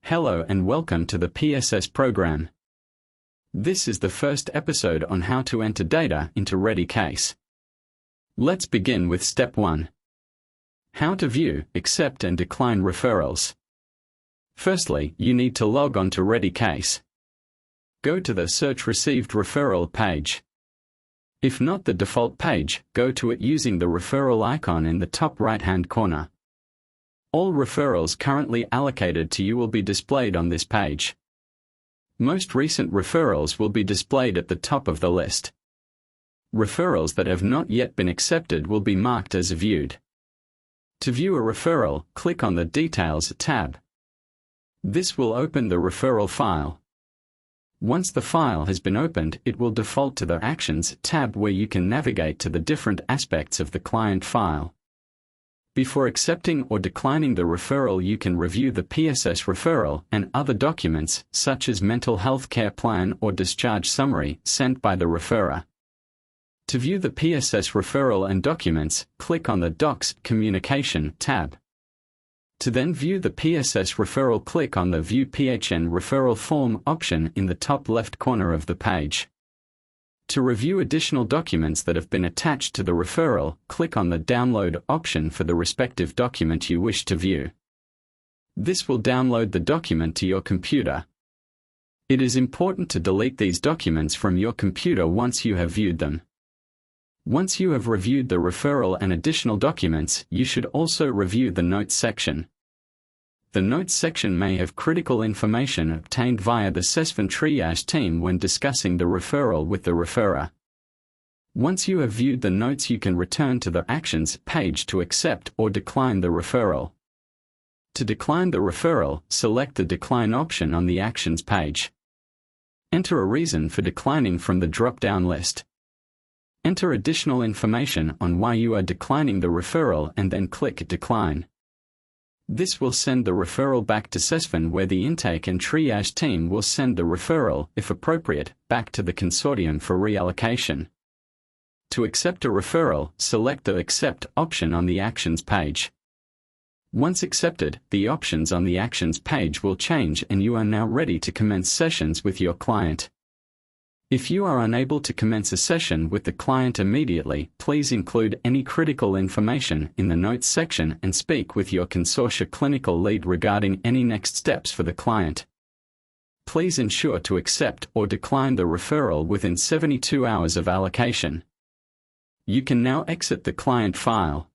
Hello and welcome to the PSS program. This is the first episode on how to enter data into rediCASE. Let's begin with step 1. How to view, accept and decline referrals. Firstly, you need to log on to rediCASE. Go to the Search Received Referral page. If not the default page, go to it using the referral icon in the top right-hand corner. All referrals currently allocated to you will be displayed on this page. Most recent referrals will be displayed at the top of the list. Referrals that have not yet been accepted will be marked as viewed. To view a referral, click on the Details tab. This will open the referral file. Once the file has been opened, it will default to the Actions tab where you can navigate to the different aspects of the client file. Before accepting or declining the referral, you can review the PSS referral and other documents, such as mental health care plan or discharge summary, sent by the referrer. To view the PSS referral and documents, click on the Docs Communication tab. To then view the PSS referral, click on the View PHN Referral Form option in the top left corner of the page. To review additional documents that have been attached to the referral, click on the Download option for the respective document you wish to view. This will download the document to your computer. It is important to delete these documents from your computer once you have viewed them. Once you have reviewed the referral and additional documents, you should also review the Notes section. The Notes section may have critical information obtained via the CIMS triage team when discussing the referral with the referrer. Once you have viewed the notes, you can return to the Actions page to accept or decline the referral. To decline the referral, select the Decline option on the Actions page. Enter a reason for declining from the drop-down list. Enter additional information on why you are declining the referral and then click Decline. This will send the referral back to CIMS, where the intake and triage team will send the referral, if appropriate, back to the consortium for reallocation. To accept a referral, select the Accept option on the Actions page. Once accepted, the options on the Actions page will change and you are now ready to commence sessions with your client. If you are unable to commence a session with the client immediately, please include any critical information in the Notes section and speak with your consortia clinical lead regarding any next steps for the client. Please ensure to accept or decline the referral within 72 hours of allocation. You can now exit the client file.